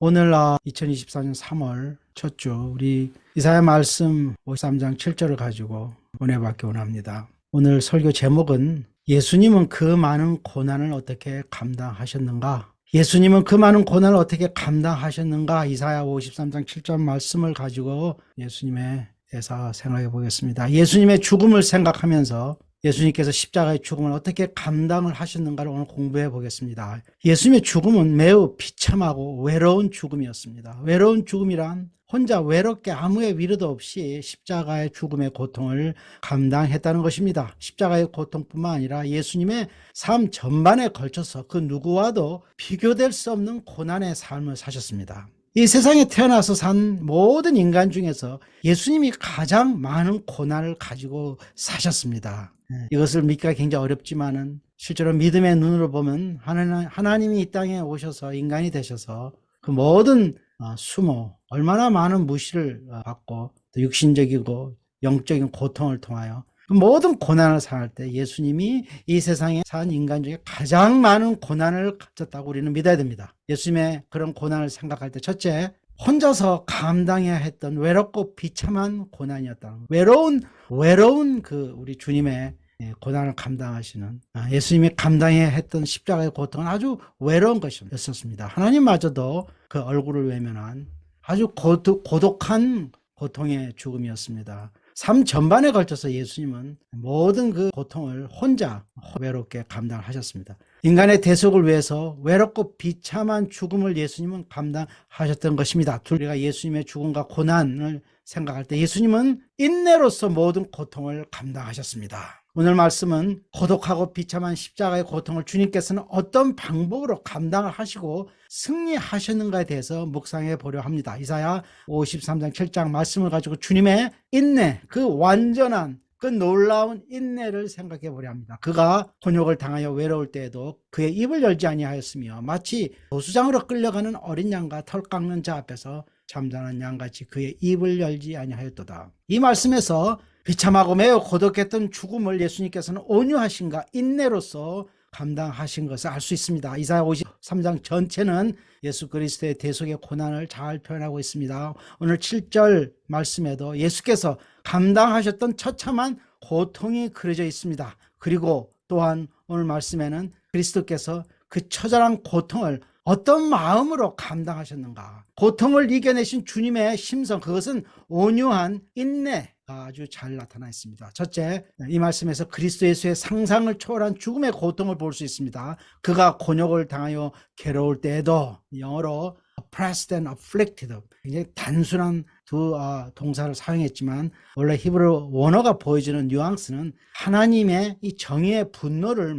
오늘 2024년 3월 첫 주 우리 이사야 말씀 53장 7절을 가지고 은혜 받기 원합니다. 오늘 설교 제목은 예수님은 그 많은 고난을 어떻게 감당하셨는가? 예수님은 그 많은 고난을 어떻게 감당하셨는가? 이사야 53장 7절 말씀을 가지고 예수님에 대해서 생각해 보겠습니다. 예수님의 죽음을 생각하면서 예수님께서 십자가의 죽음을 어떻게 감당을 하셨는가를 오늘 공부해 보겠습니다. 예수님의 죽음은 매우 비참하고 외로운 죽음이었습니다. 외로운 죽음이란 혼자 외롭게 아무의 위로도 없이 십자가의 죽음의 고통을 감당했다는 것입니다. 십자가의 고통뿐만 아니라 예수님의 삶 전반에 걸쳐서 그 누구와도 비교될 수 없는 고난의 삶을 사셨습니다. 이 세상에 태어나서 산 모든 인간 중에서 예수님이 가장 많은 고난을 가지고 사셨습니다. 이것을 믿기가 굉장히 어렵지만은 실제로 믿음의 눈으로 보면 하나님이 이 땅에 오셔서 인간이 되셔서 그 모든 수모, 얼마나 많은 무시를 받고 또 육신적이고 영적인 고통을 통하여 그 모든 고난을 당할 때 예수님이 이 세상에 산 인간 중에 가장 많은 고난을 가졌다고 우리는 믿어야 됩니다. 예수님의 그런 고난을 생각할 때 첫째, 혼자서 감당해야 했던 외롭고 비참한 고난이었다. 외로운 그 우리 주님의 고난을 감당하시는 예수님이 감당해야 했던 십자가의 고통은 아주 외로운 것이었습니다. 하나님마저도 그 얼굴을 외면한 아주 고독한 고통의 죽음이었습니다. 삶 전반에 걸쳐서 예수님은 모든 그 고통을 혼자 외롭게 감당하셨습니다. 인간의 대속을 위해서 외롭고 비참한 죽음을 예수님은 감당하셨던 것입니다. 우리가 예수님의 죽음과 고난을 생각할 때 예수님은 인내로서 모든 고통을 감당하셨습니다. 오늘 말씀은 고독하고 비참한 십자가의 고통을 주님께서는 어떤 방법으로 감당을 하시고 승리하셨는가에 대해서 묵상해 보려 합니다. 이사야 53장 7장 말씀을 가지고 주님의 인내, 그 완전한 그 놀라운 인내를 생각해 보려 합니다. 그가 곤욕을 당하여 외로울 때에도 그의 입을 열지 아니하였으며 마치 도수장으로 끌려가는 어린 양과 털 깎는 자 앞에서 잠자는 양같이 그의 입을 열지 아니하였도다. 이 말씀에서 비참하고 매우 고독했던 죽음을 예수님께서는 온유하신가 인내로서 감당하신 것을 알 수 있습니다. 이사야 53장 전체는 예수 그리스도의 대속의 고난을 잘 표현하고 있습니다. 오늘 7절 말씀에도 예수께서 감당하셨던 처참한 고통이 그려져 있습니다. 그리고 또한 오늘 말씀에는 그리스도께서 그 처절한 고통을 어떤 마음으로 감당하셨는가, 고통을 이겨내신 주님의 심성, 그것은 온유한 인내, 아주 잘 나타나 있습니다. 첫째, 이 말씀에서 그리스도 예수의 상상을 초월한 죽음의 고통을 볼 수 있습니다. 그가 곤욕을 당하여 괴로울 때에도, 영어로 oppressed and afflicted, 굉장히 단순한 두 동사를 사용했지만 원래 히브리 원어가 보여주는 뉘앙스는 하나님의 이 정의의 분노를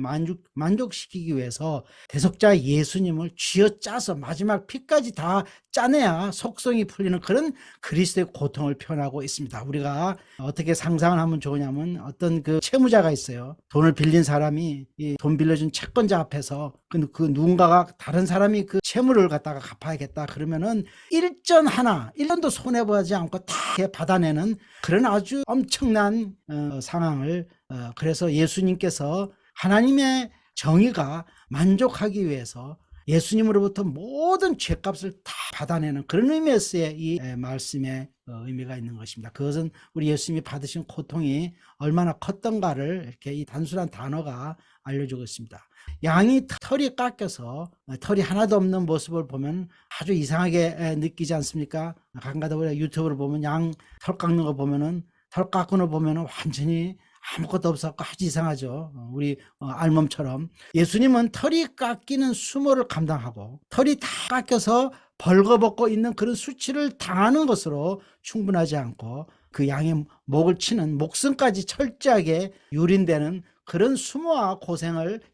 만족시키기 위해서 대속자 예수님을 쥐어짜서 마지막 피까지 다 짜내야 속성이 풀리는 그런 그리스도의 고통을 표현하고 있습니다. 우리가 어떻게 상상을 하면 좋으냐면 어떤 그 채무자가 있어요. 돈을 빌린 사람이 이 돈 빌려준 채권자 앞에서 그 누군가가 다른 사람이 그 채무를 갖다가 갚아야겠다 그러면은 일전 하나 1년도 손해보지 않고 다 받아내는 그런 아주 엄청난 상황을 그래서 예수님께서 하나님의 정의가 만족하기 위해서 예수님으로부터 모든 죄값을 다 받아내는 그런 의미에서의 이 말씀의 의미가 있는 것입니다. 그것은 우리 예수님이 받으신 고통이 얼마나 컸던가를 이렇게 이 단순한 단어가 알려주고 있습니다. 양이 털이 깎여서 털이 하나도 없는 모습을 보면 아주 이상하게 느끼지 않습니까? 가끔가다 우리가 유튜브를 보면 양 털 깎는 거 보면은 털 깎는 거 보면은 완전히 아무것도 없었고 아주 이상하죠. 우리 알몸처럼 예수님은 털이 깎이는 수모를 감당하고 털이 다 깎여서 벌거벗고 있는 그런 수치를 당하는 것으로 충분하지 않고 그 양의 목을 치는 목숨까지 철저하게 유린되는 그런 수모와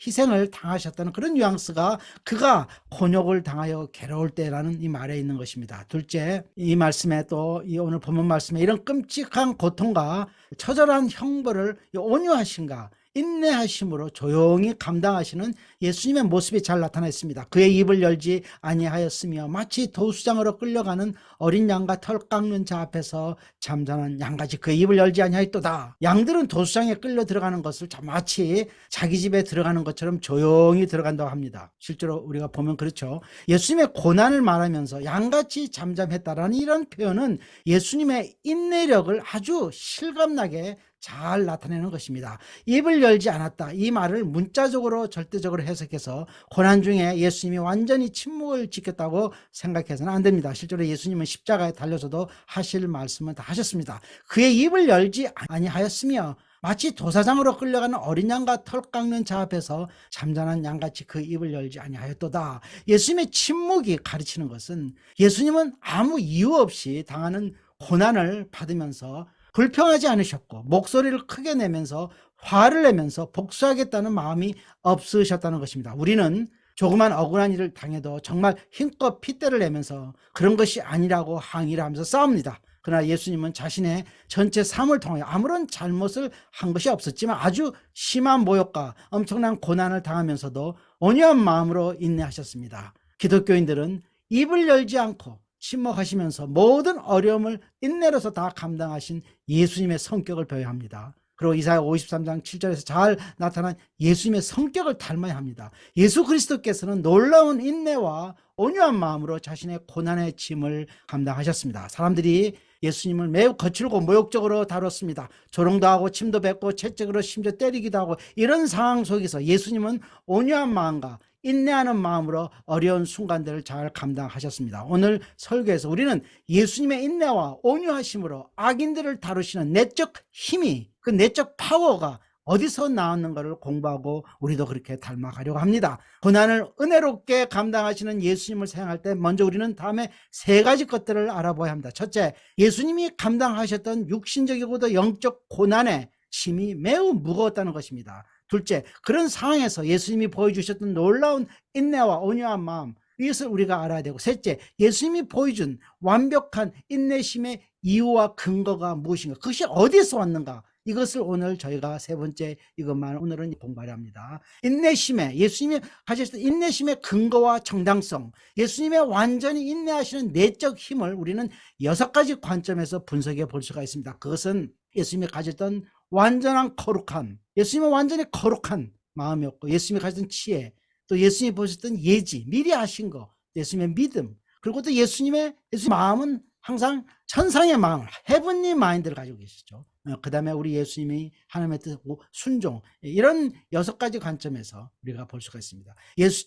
희생을 당하셨다는 그런 뉘앙스가 그가 곤욕을 당하여 괴로울 때라는 이 말에 있는 것입니다. 둘째, 이 말씀에 또 이 오늘 본문 말씀에 이런 끔찍한 고통과 처절한 형벌을 온유하신가, 인내하심으로 조용히 감당하시는 예수님의 모습이 잘 나타나 있습니다. 그의 입을 열지 아니하였으며 마치 도수장으로 끌려가는 어린 양과 털 깎는 자 앞에서 잠자는 양같이 그의 입을 열지 아니하였도다. 양들은 도수장에 끌려 들어가는 것을 마치 자기 집에 들어가는 것처럼 조용히 들어간다고 합니다. 실제로 우리가 보면 그렇죠. 예수님의 고난을 말하면서 양같이 잠잠했다라는 이런 표현은 예수님의 인내력을 아주 실감나게 잘 나타내는 것입니다. 입을 열지 않았다. 이 말을 문자적으로 절대적으로 해석해서 고난 중에 예수님이 완전히 침묵을 지켰다고 생각해서는 안 됩니다. 실제로 예수님은 십자가에 달려서도 하실 말씀은 다 하셨습니다. 그의 입을 열지 아니하였으며 마치 도사장으로 끌려가는 어린 양과 털 깎는 자 앞에서 잠잠한 양같이 그 입을 열지 아니하였도다. 예수님의 침묵이 가르치는 것은 예수님은 아무 이유 없이 당하는 고난을 받으면서 불평하지 않으셨고 목소리를 크게 내면서 화를 내면서 복수하겠다는 마음이 없으셨다는 것입니다. 우리는 조그만 억울한 일을 당해도 정말 힘껏 핏대를 내면서 그런 것이 아니라고 항의를 하면서 싸웁니다. 그러나 예수님은 자신의 전체 삶을 통하여 아무런 잘못을 한 것이 없었지만 아주 심한 모욕과 엄청난 고난을 당하면서도 온유한 마음으로 인내하셨습니다. 기독교인들은 입을 열지 않고 침묵하시면서 모든 어려움을 인내로서 다 감당하신 예수님의 성격을 배워야 합니다. 그리고 이사야 53장 7절에서 잘 나타난 예수님의 성격을 닮아야 합니다. 예수 그리스도께서는 놀라운 인내와 온유한 마음으로 자신의 고난의 짐을 감당하셨습니다. 사람들이 예수님을 매우 거칠고 모욕적으로 다뤘습니다. 조롱도 하고 침도 뱉고 채찍으로 심지어 때리기도 하고 이런 상황 속에서 예수님은 온유한 마음과 인내하는 마음으로 어려운 순간들을 잘 감당하셨습니다. 오늘 설교에서 우리는 예수님의 인내와 온유하심으로 악인들을 다루시는 내적 힘이, 그 내적 파워가 어디서 나왔는가를 공부하고 우리도 그렇게 닮아가려고 합니다. 고난을 은혜롭게 감당하시는 예수님을 생각할 때 먼저 우리는 다음에 세 가지 것들을 알아봐야 합니다. 첫째, 예수님이 감당하셨던 육신적이고도 영적 고난의 짐이 매우 무거웠다는 것입니다. 둘째, 그런 상황에서 예수님이 보여주셨던 놀라운 인내와 온유한 마음, 이것을 우리가 알아야 되고, 셋째, 예수님이 보여준 완벽한 인내심의 이유와 근거가 무엇인가, 그것이 어디에서 왔는가, 이것을 오늘 저희가 세 번째 이것만 오늘은 공부하려 합니다. 인내심의, 예수님이 가지셨던 인내심의 근거와 정당성, 예수님의 완전히 인내하시는 내적 힘을 우리는 6가지 관점에서 분석해 볼 수가 있습니다. 그것은 예수님이 가졌던 완전한 거룩함, 예수님은 완전히 거룩한 마음이었고, 예수님이 가졌던 지혜, 또 예수님이 보셨던 예지, 미리 하신 거, 예수님의 믿음, 그리고 또 예수님의 마음은 항상 천상의 마음, 헤븐리 마인드를 가지고 계시죠. 그 다음에 우리 예수님이 하나님의 뜻하고 순종, 이런 6가지 관점에서 우리가 볼 수가 있습니다.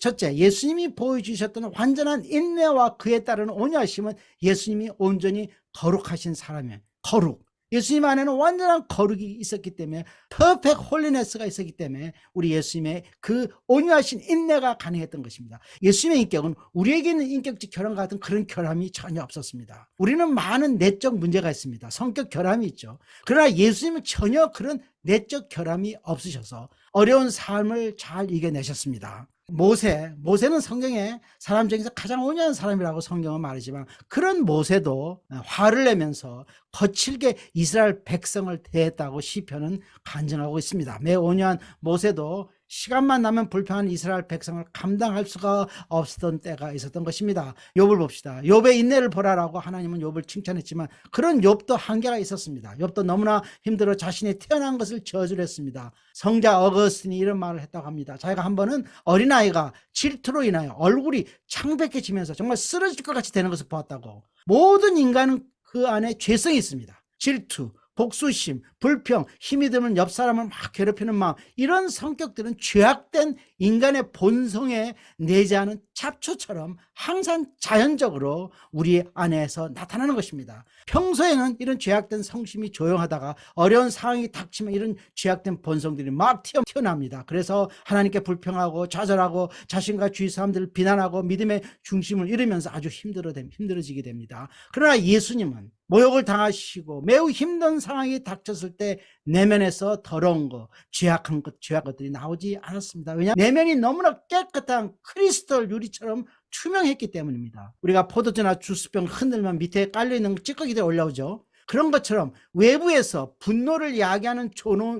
첫째, 예수님이 보여주셨던 완전한 인내와 그에 따르는 온유하심은 예수님이 온전히 거룩하신 사람이에요. 거룩. 예수님 안에는 완전한 거룩이 있었기 때문에, 퍼펙트 홀리네스가 있었기 때문에 우리 예수님의 그 온유하신 인내가 가능했던 것입니다. 예수님의 인격은 우리에게 있는 인격적 결함 같은 그런 결함이 전혀 없었습니다. 우리는 많은 내적 문제가 있습니다. 성격 결함이 있죠. 그러나 예수님은 전혀 그런 내적 결함이 없으셔서 어려운 삶을 잘 이겨내셨습니다. 모세는 성경에 사람 중에서 가장 온유한 사람이라고 성경은 말하지만, 그런 모세도 화를 내면서 거칠게 이스라엘 백성을 대했다고 시편은 간증하고 있습니다. 매우 온유한 모세도 시간만 나면 불평한 이스라엘 백성을 감당할 수가 없었던 때가 있었던 것입니다. 욥을 봅시다. 욥의 인내를 보라라고 하나님은 욥을 칭찬했지만, 그런 욥도 한계가 있었습니다. 욥도 너무나 힘들어 자신이 태어난 것을 저주를 했습니다. 성자 어거스틴이 이런 말을 했다고 합니다. 자기가 한 번은 어린아이가 질투로 인하여 얼굴이 창백해지면서 정말 쓰러질 것 같이 되는 것을 보았다고. 모든 인간은 그 안에 죄성이 있습니다. 질투, 복수심, 불평, 힘이 드는 옆 사람을 막 괴롭히는 마음, 이런 성격들은 죄악된 인간의 본성에 내재하는 잡초처럼 항상 자연적으로 우리 안에서 나타나는 것입니다. 평소에는 이런 죄악된 성심이 조용하다가 어려운 상황이 닥치면 이런 죄악된 본성들이 막 튀어납니다. 그래서 하나님께 불평하고 좌절하고 자신과 주위 사람들을 비난하고 믿음의 중심을 잃으면서 아주 힘들어지게 됩니다. 그러나 예수님은 모욕을 당하시고 매우 힘든 상황이 닥쳤을 때 내면에서 더러운 것, 죄악한 것들이 나오지 않았습니다. 왜냐하면 내면이 너무나 깨끗한 크리스탈 유리처럼 투명했기 때문입니다. 우리가 포도주나 주스병 흔들면 밑에 깔려있는 찌꺼기들이 올라오죠. 그런 것처럼 외부에서 분노를 야기하는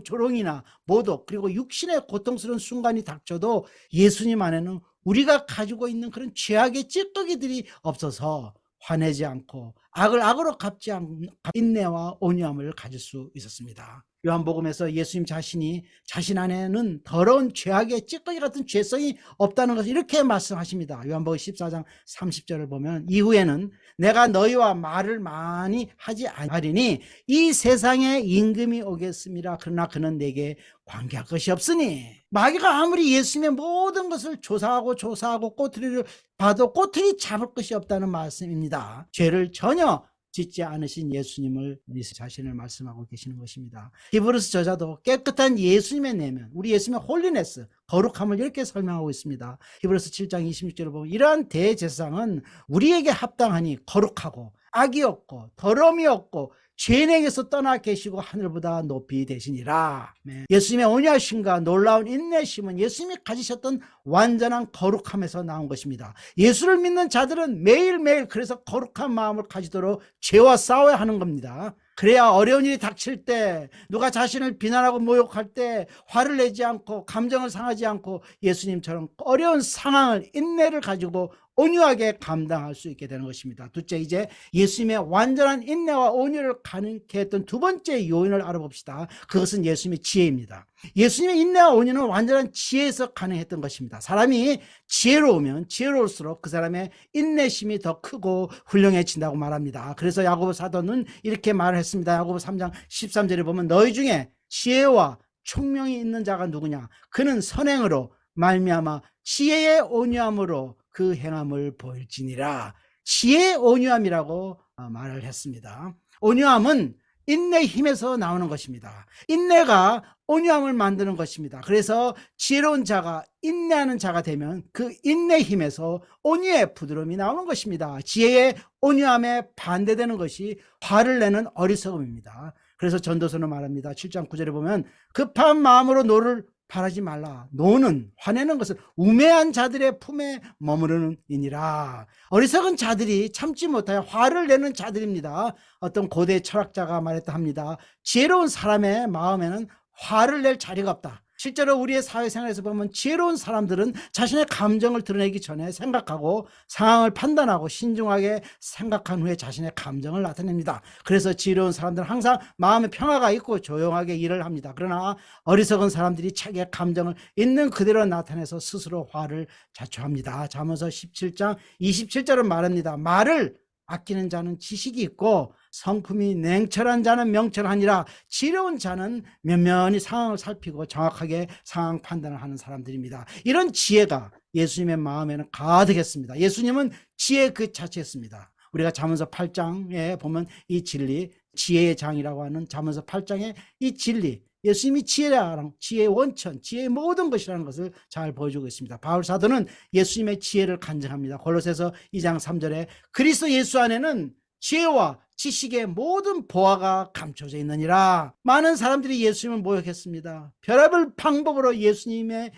조롱이나 모독, 그리고 육신의 고통스러운 순간이 닥쳐도 예수님 안에는 우리가 가지고 있는 그런 죄악의 찌꺼기들이 없어서 화내지 않고 악을 악으로 갚지 않는 인내와 온유함을 가질 수 있었습니다. 요한복음에서 예수님 자신이 자신 안에는 더러운 죄악의 찌꺼기 같은 죄성이 없다는 것을 이렇게 말씀하십니다. 요한복음 14장 30절을 보면 이후에는 내가 너희와 말을 많이 하지 아니하리니 이 세상에 임금이 오겠습니다. 그러나 그는 내게 관계할 것이 없으니, 마귀가 아무리 예수님의 모든 것을 조사하고 꼬투리를 봐도 꼬투리 잡을 것이 없다는 말씀입니다. 죄를 전혀 짓지 않으신 예수님을 자신을 말씀하고 계시는 것입니다. 히브리서 저자도 깨끗한 예수님의 내면, 우리 예수님의 홀리네스, 거룩함을 이렇게 설명하고 있습니다. 히브리서 7장 26절을 보면 이러한 대제사장은 우리에게 합당하니 거룩하고 악이 없고 더러움이 없고 죄행에서 떠나 계시고 하늘보다 높이 되시니라. 예수님의 온유하심과 놀라운 인내심은 예수님이 가지셨던 완전한 거룩함에서 나온 것입니다. 예수를 믿는 자들은 매일매일 그래서 거룩한 마음을 가지도록 죄와 싸워야 하는 겁니다. 그래야 어려운 일이 닥칠 때, 누가 자신을 비난하고 모욕할 때 화를 내지 않고 감정을 상하지 않고 예수님처럼 어려운 상황을 인내를 가지고 온유하게 감당할 수 있게 되는 것입니다. 둘째, 이제 예수님의 완전한 인내와 온유를 가능케 했던 두 번째 요인을 알아봅시다. 그것은 예수님의 지혜입니다. 예수님의 인내와 온유는 완전한 지혜에서 가능했던 것입니다. 사람이 지혜로우면 지혜로울수록 그 사람의 인내심이 더 크고 훌륭해진다고 말합니다. 그래서 야고보 사도는 이렇게 말을 했습니다. 야고보 3장 13절에 보면 너희 중에 지혜와 총명이 있는 자가 누구냐? 그는 선행으로 말미암아 지혜의 온유함으로 그 행함을 보일지니라. 지혜의 온유함이라고 말을 했습니다. 온유함은 인내 힘에서 나오는 것입니다. 인내가 온유함을 만드는 것입니다. 그래서 지혜로운 자가 인내하는 자가 되면 그 인내 힘에서 온유의 부드러움이 나오는 것입니다. 지혜의 온유함에 반대되는 것이 화를 내는 어리석음입니다. 그래서 전도서는 말합니다. 7장 9절에 보면 급한 마음으로 노를 바라지 말라. 노는, 화내는 것은 우매한 자들의 품에 머무르는이니라. 어리석은 자들이 참지 못하여 화를 내는 자들입니다. 어떤 고대 철학자가 말했다 합니다. 지혜로운 사람의 마음에는 화를 낼 자리가 없다. 실제로 우리의 사회생활에서 보면 지혜로운 사람들은 자신의 감정을 드러내기 전에 생각하고 상황을 판단하고 신중하게 생각한 후에 자신의 감정을 나타냅니다. 그래서 지혜로운 사람들은 항상 마음에 평화가 있고 조용하게 일을 합니다. 그러나 어리석은 사람들이 자기의 감정을 있는 그대로 나타내서 스스로 화를 자초합니다. 잠언서 17장 27절은 말합니다. 말을 아끼는 자는 지식이 있고 성품이 냉철한 자는 명철하니라. 지혜로운 자는 면면히 상황을 살피고 정확하게 상황 판단을 하는 사람들입니다. 이런 지혜가 예수님의 마음에는 가득했습니다. 예수님은 지혜 그 자체였습니다. 우리가 잠언서 8장에 보면 이 진리, 지혜의 장이라고 하는 잠언서 8장의 이 진리, 예수님이 지혜랑 지혜의 원천, 지혜의 모든 것이라는 것을 잘 보여주고 있습니다. 바울 사도는 예수님의 지혜를 간증합니다. 골로새서 2장 3절에 그리스도 예수 안에는 지혜와 지식의 모든 보화가 감춰져 있느니라. 많은 사람들이 예수님을 모욕했습니다. 별의별 방법으로 예수님의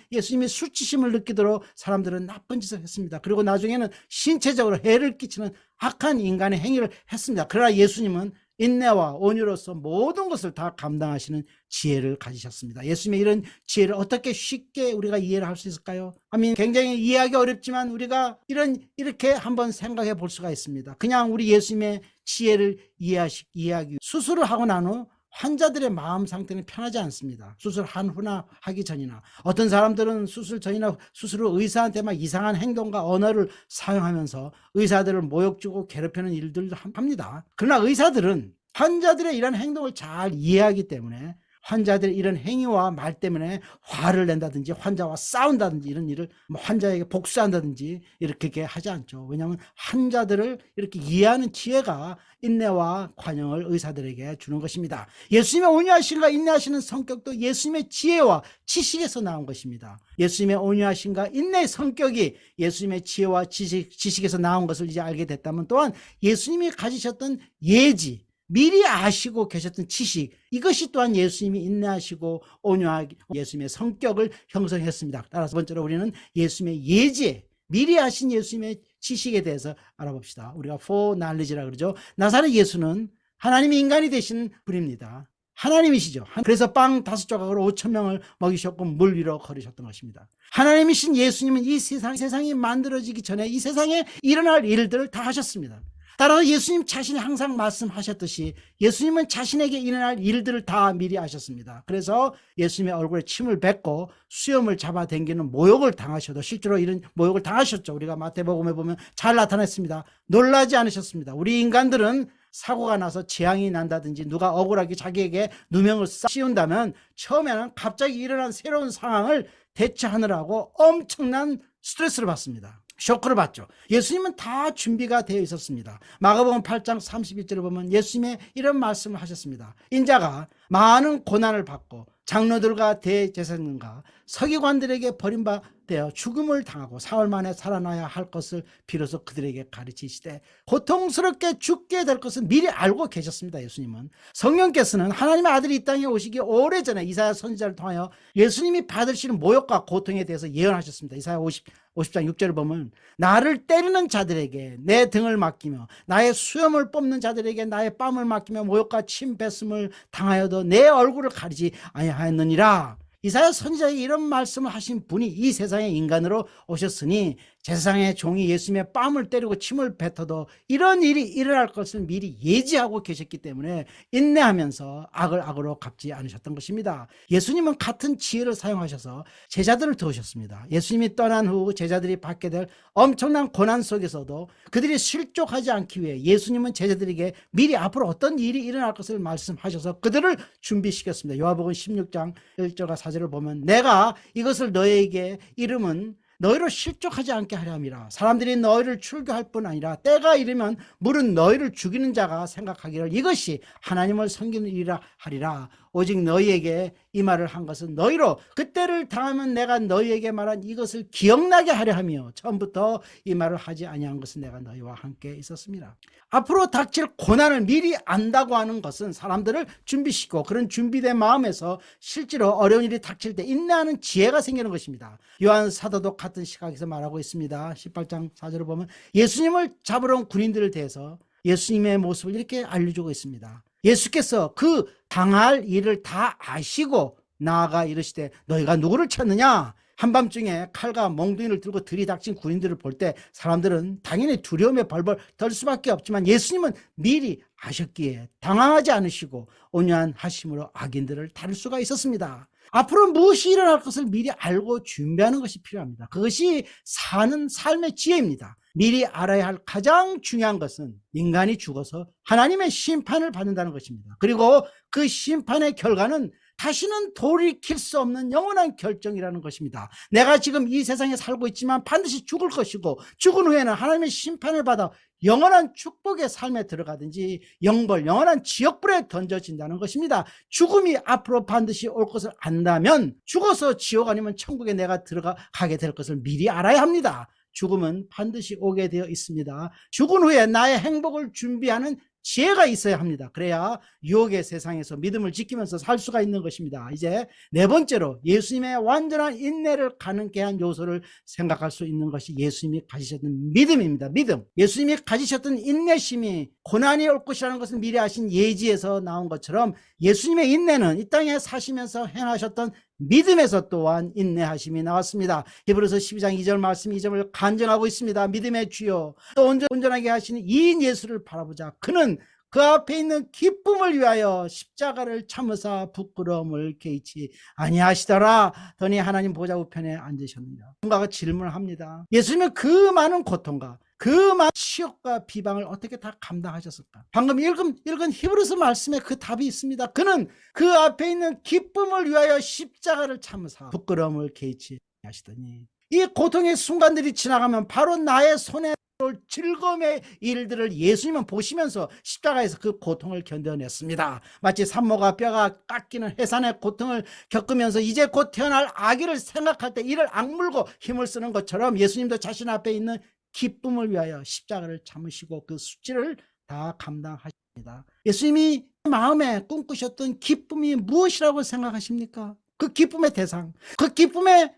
수치심을 느끼도록 사람들은 나쁜 짓을 했습니다. 그리고 나중에는 신체적으로 해를 끼치는 악한 인간의 행위를 했습니다. 그러나 예수님은 인내와 온유로서 모든 것을 다 감당하시는 지혜를 가지셨습니다. 예수님의 이런 지혜를 어떻게 쉽게 우리가 이해를 할 수 있을까요? 굉장히 이해하기 어렵지만 우리가 이렇게 한번 생각해 볼 수가 있습니다. 그냥 우리 예수님의 지혜를 이해하기 수술을 하고 난 후 환자들의 마음 상태는 편하지 않습니다. 수술한 후나 하기 전이나, 어떤 사람들은 수술 전이나 수술 후 의사한테 막 이상한 행동과 언어를 사용하면서 의사들을 모욕 주고 괴롭히는 일들도 합니다. 그러나 의사들은 환자들의 이런 행동을 잘 이해하기 때문에 환자들의 이런 행위와 말 때문에 화를 낸다든지 환자와 싸운다든지 이런 일을 환자에게 복수한다든지 이렇게 하지 않죠. 왜냐하면 환자들을 이렇게 이해하는 지혜가 인내와 관용을 의사들에게 주는 것입니다. 예수님의 온유하심과 인내하시는 성격도 예수님의 지혜와 지식에서 나온 것입니다. 예수님의 온유하심과 인내의 성격이 예수님의 지혜와 지식에서 나온 것을 이제 알게 됐다면, 또한 예수님이 가지셨던 예지, 미리 아시고 계셨던 지식, 이것이 또한 예수님이 인내하시고 온유하게 예수님의 성격을 형성했습니다. 따라서 번째로 우리는 예수님의 예지에 미리 하신 예수님의 지식에 대해서 알아봅시다. 우리가 foreknowledge라고 그러죠. 나사렛 예수는 하나님이 인간이 되신 분입니다. 하나님이시죠. 그래서 빵 5조각으로 5,000명을 먹이셨고 물 위로 걸으셨던 것입니다. 하나님이신 예수님은 이 세상이 만들어지기 전에 이 세상에 일어날 일들을 다 하셨습니다. 따라서 예수님 자신이 항상 말씀하셨듯이 예수님은 자신에게 일어날 일들을 다 미리 하셨습니다. 그래서 예수님의 얼굴에 침을 뱉고 수염을 잡아당기는 모욕을 당하셔도 실제로 이런 모욕을 당하셨죠. 우리가 마태복음에 보면 잘 나타냈습니다. 놀라지 않으셨습니다. 우리 인간들은 사고가 나서 재앙이 난다든지 누가 억울하게 자기에게 누명을 씌운다면 처음에는 갑자기 일어난 새로운 상황을 대처하느라고 엄청난 스트레스를 받습니다. 쇼크를 받죠. 예수님은 다 준비가 되어 있었습니다. 마가복음 8장 31절을 보면 예수님의 이런 말씀을 하셨습니다. 인자가 많은 고난을 받고 장로들과 대제사장과 서기관들에게 버림받아 죽음을 당하고 사흘 만에 살아나야 할 것을 비로소 그들에게 가르치시되 고통스럽게 죽게 될 것은 미리 알고 계셨습니다. 예수님은. 성령께서는 하나님의 아들이 이 땅에 오시기 오래전에 이사야 선지자를 통하여 예수님이 받으시는 모욕과 고통에 대해서 예언하셨습니다. 이사야 50장 6절을 보면 나를 때리는 자들에게 내 등을 맡기며 나의 수염을 뽑는 자들에게 나의 뺨을 맡기며 모욕과 침 뱉음을 당하여도 내 얼굴을 가리지 아니하였느니라. 이사야 선지자에게 이런 말씀을 하신 분이 이 세상에 인간으로 오셨으니 제사장의 종이 예수님의 뺨을 때리고 침을 뱉어도 이런 일이 일어날 것을 미리 예지하고 계셨기 때문에 인내하면서 악을 악으로 갚지 않으셨던 것입니다. 예수님은 같은 지혜를 사용하셔서 제자들을 도우셨습니다. 예수님이 떠난 후 제자들이 받게 될 엄청난 고난 속에서도 그들이 실족하지 않기 위해 예수님은 제자들에게 미리 앞으로 어떤 일이 일어날 것을 말씀하셔서 그들을 준비시켰습니다. 요한복음 16장 1절과 4절을 보면 내가 이것을 너희에게 이름은 너희로 실족하지 않게 하려 함이라. 사람들이 너희를 출교할 뿐 아니라 때가 이르면 물은 너희를 죽이는 자가 생각하기를 이것이 하나님을 섬기는 일이라 하리라. 오직 너희에게 이 말을 한 것은 너희로 그때를 당하면 내가 너희에게 말한 이것을 기억나게 하려 하며 처음부터 이 말을 하지 아니한 것은 내가 너희와 함께 있었습니다. 앞으로 닥칠 고난을 미리 안다고 하는 것은 사람들을 준비시키고 그런 준비된 마음에서 실제로 어려운 일이 닥칠 때 인내하는 지혜가 생기는 것입니다. 요한 사도도 같은 시각에서 말하고 있습니다. 18장 4절을 보면 예수님을 잡으러 온 군인들을 대해서 예수님의 모습을 이렇게 알려주고 있습니다. 예수께서 그 당할 일을 다 아시고 나아가 이르시되 너희가 누구를 찾느냐? 한밤중에 칼과 몽둥이를 들고 들이닥친 군인들을 볼 때 사람들은 당연히 두려움에 벌벌 떨 수밖에 없지만 예수님은 미리 아셨기에 당황하지 않으시고 온유한 하심으로 악인들을 다룰 수가 있었습니다. 앞으로 무엇이 일어날 것을 미리 알고 준비하는 것이 필요합니다. 그것이 사는 삶의 지혜입니다. 미리 알아야 할 가장 중요한 것은 인간이 죽어서 하나님의 심판을 받는다는 것입니다. 그리고 그 심판의 결과는 다시는 돌이킬 수 없는 영원한 결정이라는 것입니다. 내가 지금 이 세상에 살고 있지만 반드시 죽을 것이고 죽은 후에는 하나님의 심판을 받아 영원한 축복의 삶에 들어가든지 영벌, 영원한 지옥불에 던져진다는 것입니다. 죽음이 앞으로 반드시 올 것을 안다면 죽어서 지옥 아니면 천국에 내가 들어가게 될 것을 미리 알아야 합니다. 죽음은 반드시 오게 되어 있습니다. 죽은 후에 나의 행복을 준비하는 지혜가 있어야 합니다. 그래야 유혹의 세상에서 믿음을 지키면서 살 수가 있는 것입니다. 이제 네 번째로 예수님의 완전한 인내를 가능케 한 요소를 생각할 수 있는 것이 예수님이 가지셨던 믿음입니다. 믿음. 예수님이 가지셨던 인내심이 고난이 올 것이라는 것을 미리 아신 예지에서 나온 것처럼 예수님의 인내는 이 땅에 사시면서 행하셨던 믿음에서 또한 인내하심이 나왔습니다. 히브리서 12장 2절 말씀 이 점을 간증하고 있습니다. 믿음의 주요 또 온전하게 하시는 이인 예수를 바라보자. 그는 그 앞에 있는 기쁨을 위하여 십자가를 참으사 부끄러움을 개의치 아니하시더라 더니 하나님 보좌 우편에 앉으셨느니라. 누군가가 질문을 합니다. 예수님은 그 많은 고통과 그 많은 치욕과 비방을 어떻게 다 감당하셨을까? 방금 읽은 히브리서 말씀에 그 답이 있습니다. 그는 그 앞에 있는 기쁨을 위하여 십자가를 참으사 부끄러움을 개의치 하시더니 이 고통의 순간들이 지나가면 바로 나의 손에 올 즐거움의 일들을 예수님은 보시면서 십자가에서 그 고통을 견뎌냈습니다. 마치 산모가 뼈가 깎이는 해산의 고통을 겪으면서 이제 곧 태어날 아기를 생각할 때 이를 악물고 힘을 쓰는 것처럼 예수님도 자신 앞에 있는 기쁨을 위하여 십자가를 참으시고 그 수치를 다 감당하십니다. 예수님이 마음에 꿈꾸셨던 기쁨이 무엇이라고 생각하십니까? 그 기쁨의 대상, 그 기쁨의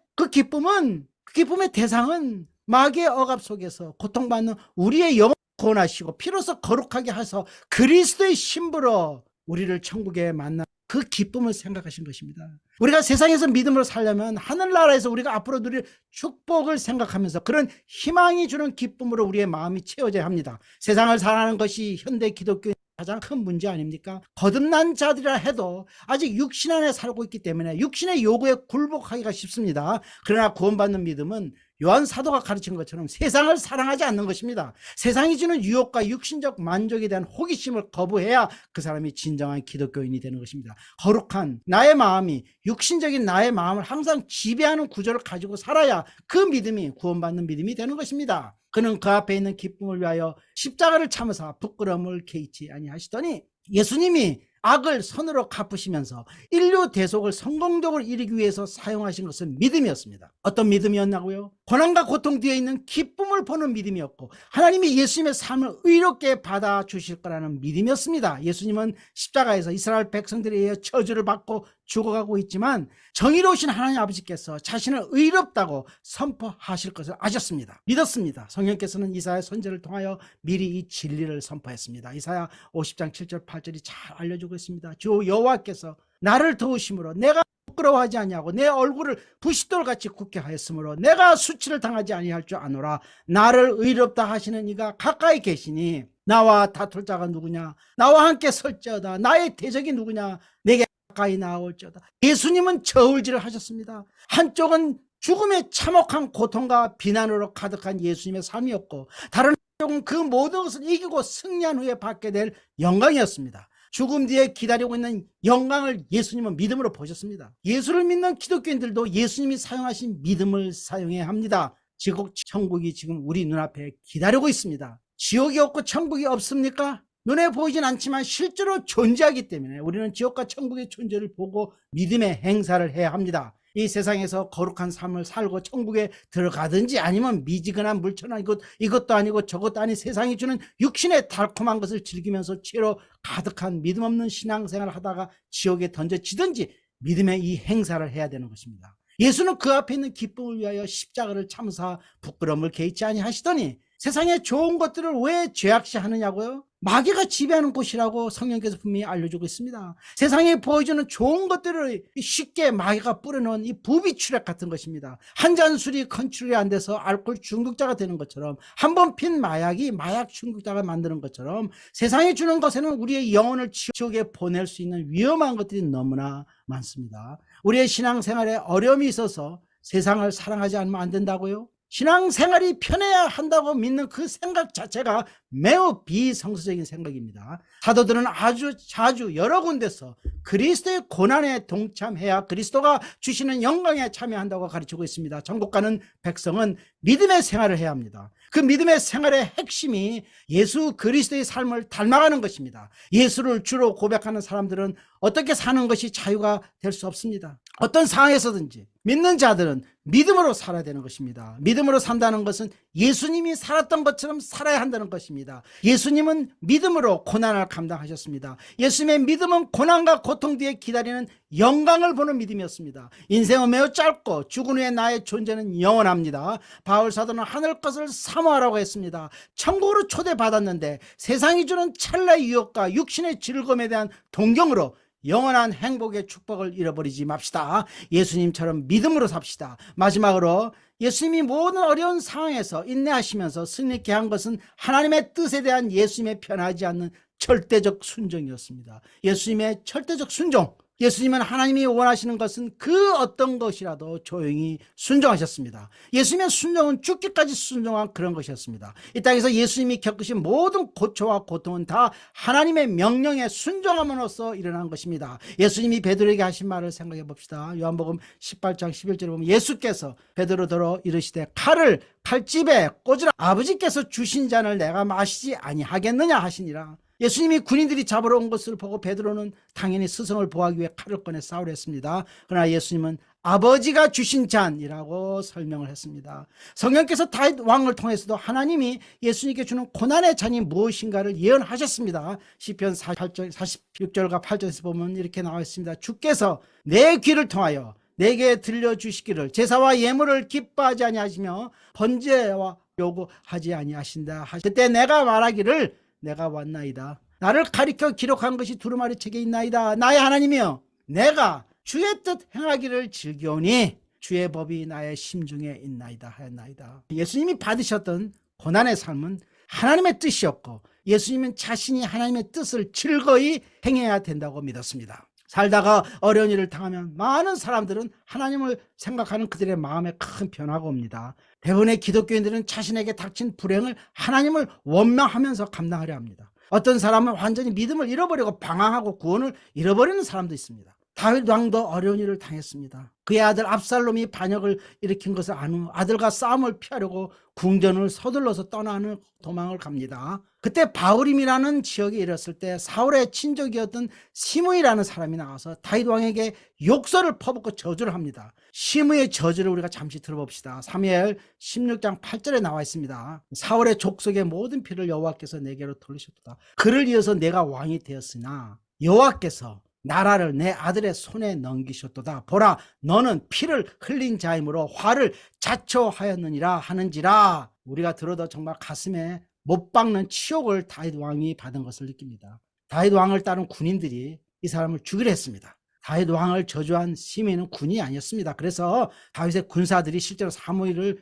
대상은 마귀의 억압 속에서 고통받는 우리의 영혼을 구원하시고 피로써 거룩하게 하셔서 그리스도의 신부로 우리를 천국에 만나 그 기쁨을 생각하신 것입니다. 우리가 세상에서 믿음으로 살려면 하늘나라에서 우리가 앞으로 누릴 축복을 생각하면서 그런 희망이 주는 기쁨으로 우리의 마음이 채워져야 합니다. 세상을 살아가는 것이 현대 기독교의 가장 큰 문제 아닙니까? 거듭난 자들이라 해도 아직 육신 안에 살고 있기 때문에 육신의 요구에 굴복하기가 쉽습니다. 그러나 구원받는 믿음은 요한 사도가 가르친 것처럼 세상을 사랑하지 않는 것입니다. 세상이 주는 유혹과 육신적 만족에 대한 호기심을 거부해야 그 사람이 진정한 기독교인이 되는 것입니다. 거룩한 나의 마음이 육신적인 나의 마음을 항상 지배하는 구조를 가지고 살아야 그 믿음이 구원받는 믿음이 되는 것입니다. 그는 그 앞에 있는 기쁨을 위하여 십자가를 참으사 부끄러움을 개의치 아니하시더니 예수님이 악을 선으로 갚으시면서 인류 대속을 성공적으로 이루기 위해서 사용하신 것은 믿음이었습니다. 어떤 믿음이었나고요? 고난과 고통 뒤에 있는 기쁨을 보는 믿음이었고 하나님이 예수님의 삶을 의롭게 받아주실 거라는 믿음이었습니다. 예수님은 십자가에서 이스라엘 백성들에 의해 저주를 받고 죽어가고 있지만 정의로우신 하나님 아버지께서 자신을 의롭다고 선포하실 것을 아셨습니다. 믿었습니다. 성령께서는 이사야 선지자를 통하여 미리 이 진리를 선포했습니다. 이사야 50장 7절 8절이 잘 알려주고 있습니다. 주 여호와께서 나를 도우심으로 내가 부끄러워하지 아니하고 내 얼굴을 부싯돌같이 굳게 하였으므로 내가 수치를 당하지 아니할 줄 아노라. 나를 의롭다 하시는 이가 가까이 계시니 나와 다툴 자가 누구냐? 나와 함께 설지어다. 나의 대적이 누구냐? 내게 가까이 나올지어다. 예수님은 저울질을 하셨습니다. 한쪽은 죽음의 참혹한 고통과 비난으로 가득한 예수님의 삶이었고 다른 한쪽은 그 모든 것을 이기고 승리한 후에 받게 될 영광이었습니다. 죽음 뒤에 기다리고 있는 영광을 예수님은 믿음으로 보셨습니다. 예수를 믿는 기독교인들도 예수님이 사용하신 믿음을 사용해야 합니다. 지옥 천국이 지금 우리 눈앞에 기다리고 있습니다. 지옥이 없고 천국이 없습니까? 눈에 보이진 않지만 실제로 존재하기 때문에 우리는 지옥과 천국의 존재를 보고 믿음의 행사를 해야 합니다. 이 세상에서 거룩한 삶을 살고 천국에 들어가든지 아니면 미지근한 물천한 이것도 아니고 저것도 아닌 세상이 주는 육신의 달콤한 것을 즐기면서 죄로 가득한 믿음 없는 신앙생활을 하다가 지옥에 던져지든지 믿음의 이 행사를 해야 되는 것입니다. 예수는 그 앞에 있는 기쁨을 위하여 십자가를 참사 부끄러움을 개의치 아니하시더니 세상의 좋은 것들을 왜 죄악시하느냐고요? 마귀가 지배하는 곳이라고 성령께서 분명히 알려주고 있습니다. 세상에 보여주는 좋은 것들을 쉽게 마귀가 뿌려놓은 이 부비출액 같은 것입니다. 한 잔 술이 컨트롤이 안 돼서 알코올 중독자가 되는 것처럼 한 번 핀 마약이 마약 중독자가 만드는 것처럼 세상에 주는 것에는 우리의 영혼을 지옥에 보낼 수 있는 위험한 것들이 너무나 많습니다. 우리의 신앙생활에 어려움이 있어서 세상을 사랑하지 않으면 안 된다고요? 신앙생활이 편해야 한다고 믿는 그 생각 자체가 매우 비성서적인 생각입니다. 사도들은 아주 자주 여러 군데서 그리스도의 고난에 동참해야 그리스도가 주시는 영광에 참여한다고 가르치고 있습니다. 전국가는 백성은 믿음의 생활을 해야 합니다. 그 믿음의 생활의 핵심이 예수 그리스도의 삶을 닮아가는 것입니다. 예수를 주로 고백하는 사람들은 어떻게 사는 것이 자유가 될 수 없습니다. 어떤 상황에서든지 믿는 자들은 믿음으로 살아야 되는 것입니다. 믿음으로 산다는 것은 예수님이 살았던 것처럼 살아야 한다는 것입니다. 예수님은 믿음으로 고난을 감당하셨습니다. 예수님의 믿음은 고난과 고통 뒤에 기다리는 영광을 보는 믿음이었습니다. 인생은 매우 짧고 죽은 후에 나의 존재는 영원합니다. 바울 사도는 하늘 것을 사모하라고 했습니다. 천국으로 초대받았는데 세상이 주는 찰나의 유혹과 육신의 즐거움에 대한 동경으로 영원한 행복의 축복을 잃어버리지 맙시다. 예수님처럼 믿음으로 삽시다. 마지막으로 예수님이 모든 어려운 상황에서 인내하시면서 승리케 한 것은 하나님의 뜻에 대한 예수님의 변하지 않는 절대적 순종이었습니다. 예수님의 절대적 순종. 예수님은 하나님이 원하시는 것은 그 어떤 것이라도 조용히 순종하셨습니다. 예수님의 순종은 죽기까지 순종한 그런 것이었습니다. 이 땅에서 예수님이 겪으신 모든 고초와 고통은 다 하나님의 명령에 순종함으로써 일어난 것입니다. 예수님이 베드로에게 하신 말을 생각해 봅시다. 요한복음 18장 11절에 보면 예수께서 베드로더러 이르시되 칼을 칼집에 꽂으라. 아버지께서 주신 잔을 내가 마시지 아니하겠느냐 하시니라. 예수님이 군인들이 잡으러 온 것을 보고 베드로는 당연히 스승을 보호하기 위해 칼을 꺼내 싸우려 했습니다. 그러나 예수님은 아버지가 주신 잔이라고 설명을 했습니다. 성령께서 다윗 왕을 통해서도 하나님이 예수님께 주는 고난의 잔이 무엇인가를 예언하셨습니다. 시편 46절과 8절에서 보면 이렇게 나와 있습니다. 주께서 내 귀를 통하여 내게 들려주시기를 제사와 예물을 기뻐하지 아니하시며 번제와 요구하지 아니하신다. 그때 내가 말하기를 내가 왔나이다. 나를 가리켜 기록한 것이 두루마리 책에 있나이다. 나의 하나님이여, 내가 주의 뜻 행하기를 즐겨오니 주의 법이 나의 심중에 있나이다 하였나이다. 예수님이 받으셨던 고난의 삶은 하나님의 뜻이었고, 예수님은 자신이 하나님의 뜻을 즐거이 행해야 된다고 믿었습니다. 살다가 어려운 일을 당하면 많은 사람들은 하나님을 생각하는 그들의 마음에 큰 변화가 옵니다. 대부분의 기독교인들은 자신에게 닥친 불행을 하나님을 원망하면서 감당하려 합니다. 어떤 사람은 완전히 믿음을 잃어버리고 방황하고 구원을 잃어버리는 사람도 있습니다. 다윗 왕도 어려운 일을 당했습니다. 그의 아들 압살롬이 반역을 일으킨 것을 안 후 아들과 싸움을 피하려고 궁전을 서둘러서 떠나는 도망을 갑니다. 그때 바울임이라는 지역에 이르렀을 때 사울의 친족이었던 시므이라는 사람이 나와서 다윗 왕에게 욕설을 퍼붓고 저주를 합니다. 시므이의 저주를 우리가 잠시 들어봅시다. 사무엘 16장 8절에 나와 있습니다. 사울의 족속의 모든 피를 여호와께서 내게로 돌리셨도다. 그를 이어서 내가 왕이 되었으나 여호와께서 나라를 내 아들의 손에 넘기셨도다. 보라, 너는 피를 흘린 자이므로 화를 자초하였느니라 하는지라. 우리가 들어도 정말 가슴에 못 박는 치욕을 다윗 왕이 받은 것을 느낍니다. 다윗 왕을 따른 군인들이 이 사람을 죽이려 했습니다. 다윗 왕을 저주한 시므이는 군이 아니었습니다. 그래서 다윗의 군사들이 실제로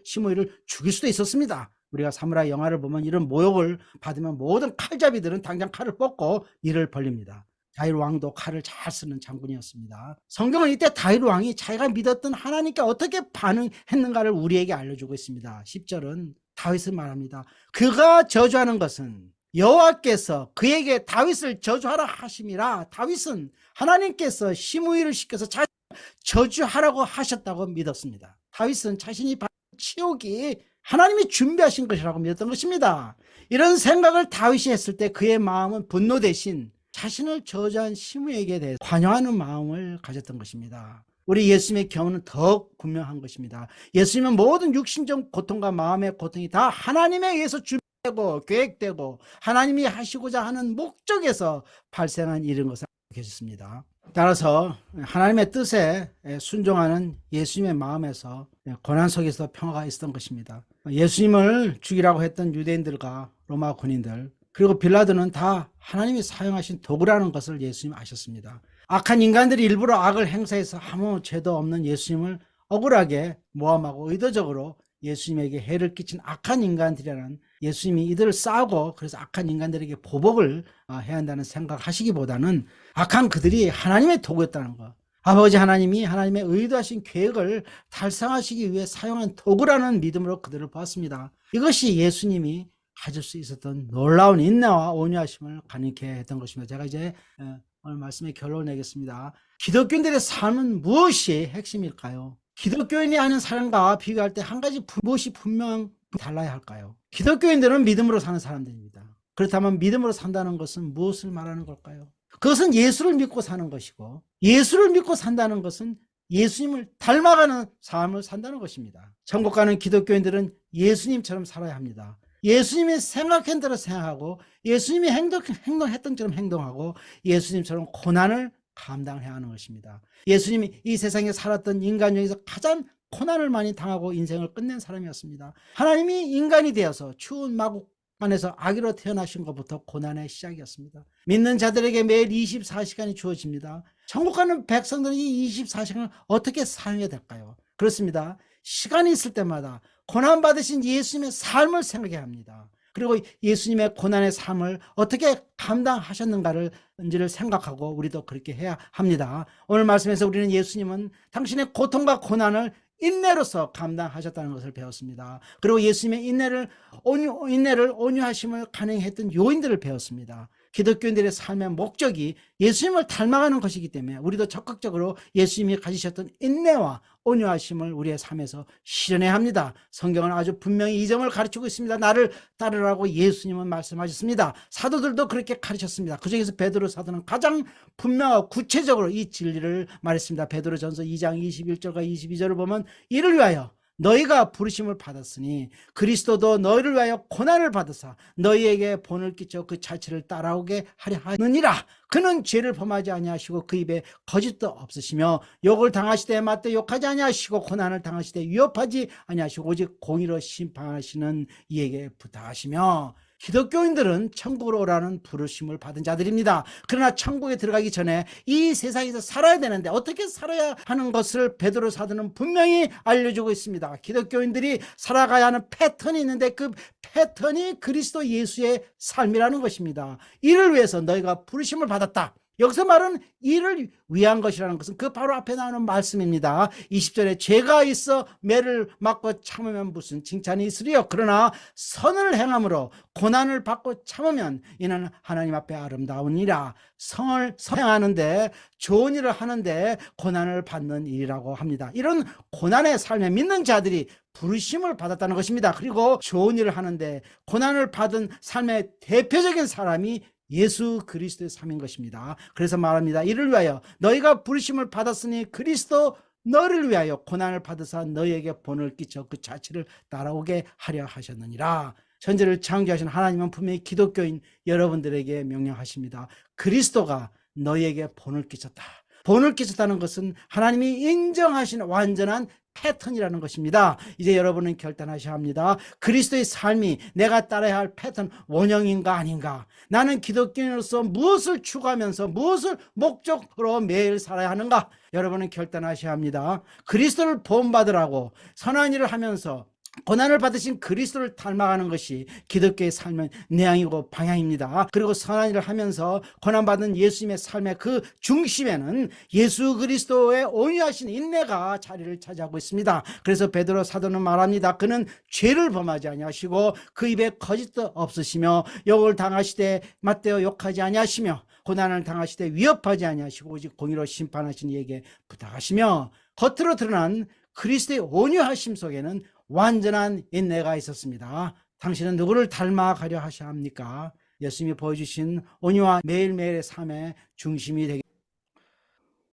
시므이를 죽일 수도 있었습니다. 우리가 사무라이 영화를 보면 이런 모욕을 받으면 모든 칼잡이들은 당장 칼을 뽑고 이를 벌립니다. 다윗 왕도 칼을 잘 쓰는 장군이었습니다. 성경은 이때 다윗 왕이 자기가 믿었던 하나님께 어떻게 반응했는가를 우리에게 알려주고 있습니다. 10절은 다윗은 말합니다. 그가 저주하는 것은 여호와께서 그에게 다윗을 저주하라 하심이라. 다윗은 하나님께서 시므이를 시켜서 저주하라고 하셨다고 믿었습니다. 다윗은 자신이 받은 치욕이 하나님이 준비하신 것이라고 믿었던 것입니다. 이런 생각을 다윗이 했을 때 그의 마음은 분노 대신 자신을 저주한 시므이에게 대해 관여하는 마음을 가졌던 것입니다. 우리 예수님의 경우는 더욱 분명한 것입니다. 예수님은 모든 육신적 고통과 마음의 고통이 다 하나님에 의해서 준비되고 계획되고 하나님이 하시고자 하는 목적에서 발생한 일인 것을 알고 계셨습니다. 따라서 하나님의 뜻에 순종하는 예수님의 마음에서 고난 속에서 평화가 있었던 것입니다. 예수님을 죽이라고 했던 유대인들과 로마 군인들, 그리고 빌라도는 다 하나님이 사용하신 도구라는 것을 예수님 아셨습니다. 악한 인간들이 일부러 악을 행사해서 아무 죄도 없는 예수님을 억울하게 모함하고 의도적으로 예수님에게 해를 끼친 악한 인간들이라는, 예수님이 이들을 싸우고 그래서 악한 인간들에게 보복을 해야 한다는 생각하시기보다는 악한 그들이 하나님의 도구였다는 것, 아버지 하나님이 하나님의 의도하신 계획을 달성하시기 위해 사용한 도구라는 믿음으로 그들을 보았습니다. 이것이 예수님이 가질 수 있었던 놀라운 인내와 온유하심을 가능케 했던 것입니다. 제가 이제 오늘 말씀의 결론을 내겠습니다. 기독교인들의 삶은 무엇이 핵심일까요? 기독교인이 하는 삶과 비교할 때 한 가지 무엇이 분명 달라야 할까요? 기독교인들은 믿음으로 사는 사람들입니다. 그렇다면 믿음으로 산다는 것은 무엇을 말하는 걸까요? 그것은 예수를 믿고 사는 것이고, 예수를 믿고 산다는 것은 예수님을 닮아가는 삶을 산다는 것입니다. 천국 가는 기독교인들은 예수님처럼 살아야 합니다. 예수님이 생각한 대로 생각하고 예수님이 행동했던 처럼 행동하고 예수님처럼 고난을 감당해야 하는 것입니다. 예수님이 이 세상에 살았던 인간 중에서 가장 고난을 많이 당하고 인생을 끝낸 사람이었습니다. 하나님이 인간이 되어서 추운 마국 안에서 아기로 태어나신 것부터 고난의 시작이었습니다. 믿는 자들에게 매일 24시간이 주어집니다. 천국 가는 백성들은 이 24시간을 어떻게 사용해야 될까요? 그렇습니다. 시간이 있을 때마다 고난받으신 예수님의 삶을 생각해야 합니다. 그리고 예수님의 고난의 삶을 어떻게 감당하셨는가를 생각하고 우리도 그렇게 해야 합니다. 오늘 말씀에서 우리는 예수님은 당신의 고통과 고난을 인내로서 감당하셨다는 것을 배웠습니다. 그리고 예수님의 인내를 온유하심을 가능했던 요인들을 배웠습니다. 기독교인들의 삶의 목적이 예수님을 닮아가는 것이기 때문에 우리도 적극적으로 예수님이 가지셨던 인내와 온유하심을 우리의 삶에서 실현해야 합니다. 성경은 아주 분명히 이 점을 가르치고 있습니다. 나를 따르라고 예수님은 말씀하셨습니다. 사도들도 그렇게 가르쳤습니다. 그중에서 베드로 사도는 가장 분명하고 구체적으로 이 진리를 말했습니다. 베드로전서 2장 21절과 22절을 보면 이를 위하여 너희가 부르심을 받았으니 그리스도도 너희를 위하여 고난을 받으사 너희에게 본을 끼쳐 그 자체를 따라오게 하려 하느니라. 그는 죄를 범하지 아니하시고 그 입에 거짓도 없으시며 욕을 당하시되 맞대 욕하지 아니하시고 고난을 당하시되 위협하지 아니하시고 오직 공의로 심판하시는 이에게 부탁하시며. 기독교인들은 천국으로 오라는 부르심을 받은 자들입니다. 그러나 천국에 들어가기 전에 이 세상에서 살아야 되는데 어떻게 살아야 하는 것을 베드로 사도는 분명히 알려주고 있습니다. 기독교인들이 살아가야 하는 패턴이 있는데 그 패턴이 그리스도 예수의 삶이라는 것입니다. 이를 위해서 너희가 부르심을 받았다. 여기서 말은 이를 위한 것이라는 것은 그 바로 앞에 나오는 말씀입니다. 20절에 죄가 있어 매를 맞고 참으면 무슨 칭찬이 있으리요. 그러나 선을 행함으로 고난을 받고 참으면 이는 하나님 앞에 아름다우니라. 성을 행하는데 좋은 일을 하는데 고난을 받는 일이라고 합니다. 이런 고난의 삶에 믿는 자들이 부르심을 받았다는 것입니다. 그리고 좋은 일을 하는데 고난을 받은 삶의 대표적인 사람이 예수 그리스도의 삶인 것입니다. 그래서 말합니다. 이를 위하여 너희가 부르심을 받았으니 그리스도 너를 위하여 고난을 받으사 너희에게 본을 끼쳐 그 자체를 따라오게 하려 하셨느니라. 천지를 창조하신 하나님은 분명히 기독교인 여러분들에게 명령하십니다. 그리스도가 너희에게 본을 끼쳤다. 본을 끼쳤다는 것은 하나님이 인정하신 완전한 패턴이라는 것입니다. 이제 여러분은 결단하셔야 합니다. 그리스도의 삶이 내가 따라야 할 패턴 원형인가 아닌가? 나는 기독교인으로서 무엇을 추구하면서 무엇을 목적으로 매일 살아야 하는가? 여러분은 결단하셔야 합니다. 그리스도를 본받으라고 선한 일을 하면서 고난을 받으신 그리스도를 닮아가는 것이 기독교의 삶의 내향이고 방향입니다. 그리고 선한 일을 하면서 고난받은 예수님의 삶의 그 중심에는 예수 그리스도의 온유하신 인내가 자리를 차지하고 있습니다. 그래서 베드로 사도는 말합니다. 그는 죄를 범하지 아니하시고 그 입에 거짓도 없으시며 욕을 당하시되 맞대어 욕하지 아니하시며 고난을 당하시되 위협하지 아니하시고 오직 공의로 심판하신 이에게 부탁하시며. 겉으로 드러난 그리스도의 온유하심 속에는 완전한 인내가 있었습니다. 당신은 누구를 닮아가려 하셔야 합니까? 예수님이 보여주신 온유와 매일매일의 삶의 중심이 되겠습니다.